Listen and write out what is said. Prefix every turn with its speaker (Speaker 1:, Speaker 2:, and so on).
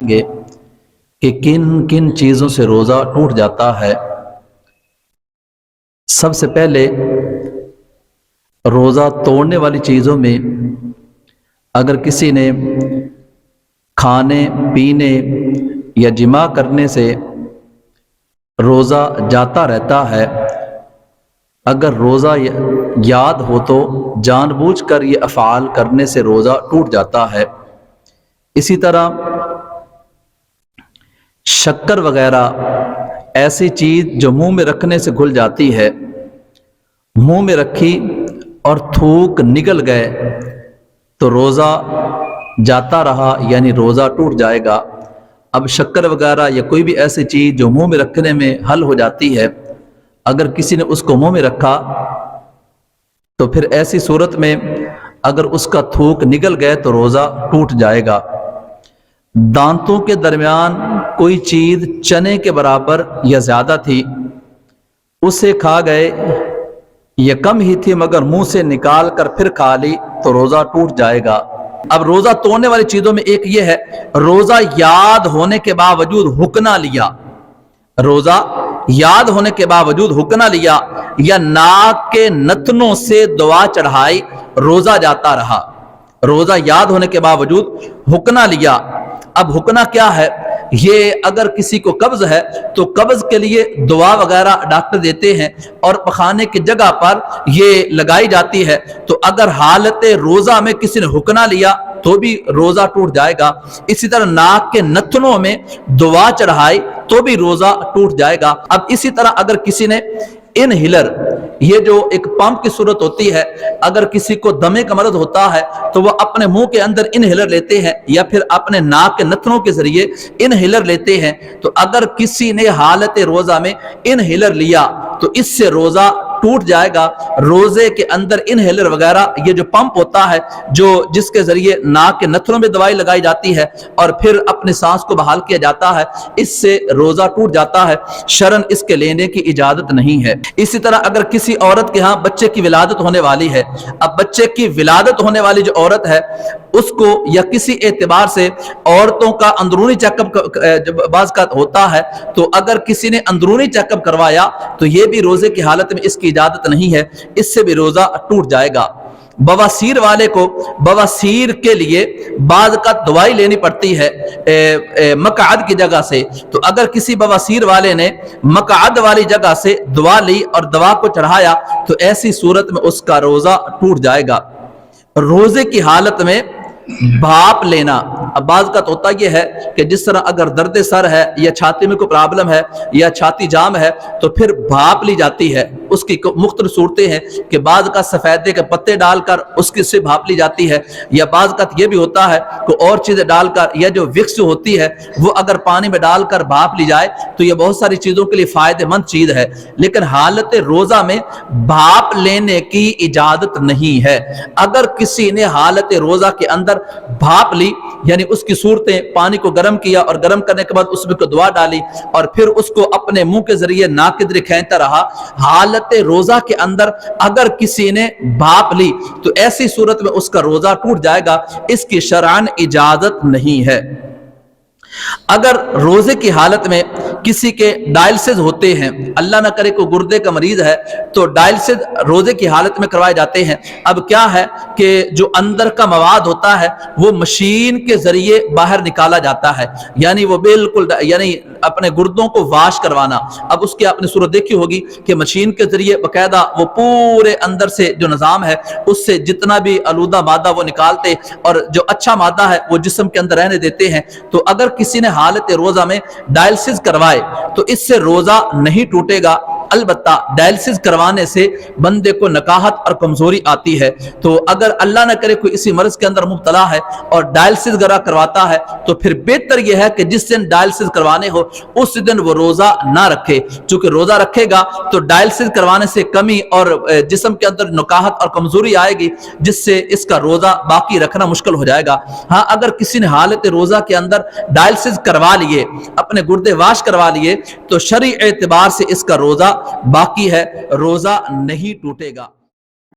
Speaker 1: گے کہ کن کن چیزوں سے روزہ ٹوٹ جاتا ہے۔ سب سے پہلے روزہ توڑنے والی چیزوں میں اگر کسی نے کھانے پینے یا جماع کرنے سے روزہ جاتا رہتا ہے، اگر روزہ یاد ہو تو جان بوجھ کر یہ افعال کرنے سے روزہ ٹوٹ جاتا ہے۔ اسی طرح شکر وغیرہ ایسی چیز جو منہ میں رکھنے سے گھل جاتی ہے، منہ میں رکھی اور تھوک نگل گئے تو روزہ جاتا رہا، یعنی روزہ ٹوٹ جائے گا۔ اب شکر وغیرہ یا کوئی بھی ایسی چیز جو منہ میں رکھنے میں حل ہو جاتی ہے، اگر کسی نے اس کو منہ میں رکھا تو پھر ایسی صورت میں اگر اس کا تھوک نگل گئے تو روزہ ٹوٹ جائے گا۔ دانتوں کے درمیان کوئی چیز چنے کے برابر یا زیادہ تھی، اسے کھا گئے یا کم ہی تھی مگر منہ سے نکال کر پھر کھا لی تو روزہ ٹوٹ جائے گا۔ اب روزہ توڑنے والی چیزوں میں ایک یہ ہے، روزہ یاد ہونے کے باوجود حکنا لیا، روزہ یاد ہونے کے باوجود حکنا لیا یا ناک کے نتنوں سے دعا چڑھائی، روزہ جاتا رہا۔ روزہ یاد ہونے کے باوجود حکنا لیا۔ اب حکنا کیا ہے؟ یہ اگر کسی کو قبض ہے تو قبض کے لیے دعا وغیرہ ڈاکٹر دیتے ہیں اور پخانے کی جگہ پر یہ لگائی جاتی ہے، تو اگر حالت روزہ میں کسی نے حکنا لیا تو بھی روزہ ٹوٹ جائے گا۔ اسی طرح ناک کے نتنوں میں دعا چڑھائی تو بھی روزہ ٹوٹ جائے گا۔ اب اسی طرح اگر کسی نے انہیلر، یہ جو ایک پمپ کی صورت ہوتی ہے، اگر کسی کو دمے کا مرض ہوتا ہے تو وہ اپنے منہ کے اندر انہیلر لیتے ہیں یا پھر اپنے ناک کے نتنوں کے ذریعے انہیلر لیتے ہیں، تو اگر کسی نے حالت روزہ میں انہیلر لیا تو اس سے روزہ ٹوٹ جائے گا۔ روزے کے اندر انہیلر وغیرہ یہ جو پمپ ہوتا ہے، جس کے ذریعے ناک کے نتنوں میں دوائی لگائی جاتی ہے اور پھر اپنے سانس کو بحال کیا جاتا ہے، اس سے روزہ ٹوٹ جاتا ہے، شرعاً اس کے لینے کی اجازت نہیں ہے۔ اسی طرح اگر کسی عورت کے ہاں بچے کی ولادت ہونے والی ہے، اب بچے کی ولادت ہونے والی جو عورت ہے اس کو یا کسی اعتبار سے عورتوں کا اندرونی چیک اپ بعض کا ہوتا ہے، تو اگر کسی نے اندرونی چیک اپ کروایا تو یہ بھی روزے کی حالت میں اس کی اجازت نہیں ہے، اس سے بھی روزہ ٹوٹ جائے گا۔ بواسیر والے کو بواسیر کے لیے بعض کا دوائی لینی پڑتی ہے مقعد کی جگہ سے، تو اگر کسی بواسیر والے نے مقعد والی جگہ سے دوا لی اور دوا کو چڑھایا تو ایسی صورت میں اس کا روزہ ٹوٹ جائے گا۔ روزے کی حالت میں بھاپ لینا، اب بعض کا ہوتا یہ ہے کہ جس طرح اگر درد سر ہے یا چھاتی میں کوئی پرابلم ہے یا چھاتی جام ہے تو پھر بھاپ لی جاتی ہے۔ اس کی مختلف صورتیں ہیں کہ بعض کا سفیدے کے پتے ڈال کر اس کی سے بھاپ لی جاتی ہے، یا بعض کا یہ بھی ہوتا ہے کہ اور چیزیں ڈال کر، یا جو وکس جو ہوتی ہے وہ اگر پانی میں ڈال کر بھاپ لی جائے تو یہ بہت ساری چیزوں کے لیے فائدہ مند چیز ہے، لیکن حالت روزہ میں بھاپ لینے کی اجازت نہیں ہے۔ اگر کسی نے حالت روزہ کے اندر بھاپ لی، یعنی اس کی صورتیں پانی کو گرم کیا اور گرم کرنے کے بعد اس میں کو دعا ڈالی اور پھر اس کو اپنے منہ کے ذریعے ناک کے ذریعے کھینچتا رہا، حالت روزہ کے اندر اگر کسی نے بھاپ لی تو ایسی صورت میں اس کا روزہ ٹوٹ جائے گا، اس کی شرعاً اجازت نہیں ہے۔ اگر روزے کی حالت میں کسی کے ڈائلسز ہوتے ہیں، اللہ نہ کرے کوئی گردے کا مریض ہے تو ڈائلسز روزے کی حالت میں کروائے جاتے ہیں۔ اب کیا ہے کہ جو اندر کا مواد ہوتا ہے وہ مشین کے ذریعے باہر نکالا جاتا ہے، یعنی وہ بالکل یعنی اپنے گردوں کو واش کروانا۔ اب اس کی آپ نے صورت دیکھی ہوگی کہ مشین کے ذریعے باقاعدہ وہ پورے اندر سے جو نظام ہے اس سے جتنا بھی آلودہ مادہ وہ نکالتے اور جو اچھا مادہ ہے وہ جسم کے اندر رہنے دیتے ہیں۔ تو اگر کسی نے حالت روزہ میں ڈائلسز کروائے تو اس سے روزہ نہیں ٹوٹے گا، البتہ ڈائلسز کروانے سے بندے کو نکاہت اور کمزوری آتی ہے۔ تو اگر اللہ نہ کرے کوئی اسی مرض کے اندر مبتلا ہے اور ڈائلسز وغیرہ کرواتا ہے تو پھر بہتر یہ ہے کہ جس دن ڈائلسز کروانے ہو اس دن وہ روزہ نہ رکھے، چونکہ روزہ رکھے گا تو ڈائلسز کروانے سے کمی اور جسم کے اندر نکاہت اور کمزوری آئے گی، جس سے اس کا روزہ باقی رکھنا مشکل ہو جائے گا۔ ہاں اگر کسی نے حالت روزہ کے اندر ڈائلسز کروا لیے، اپنے گردے واش کروا لیے، تو شرعی اعتبار سے اس کا روزہ باقی ہے، روزہ نہیں ٹوٹے گا۔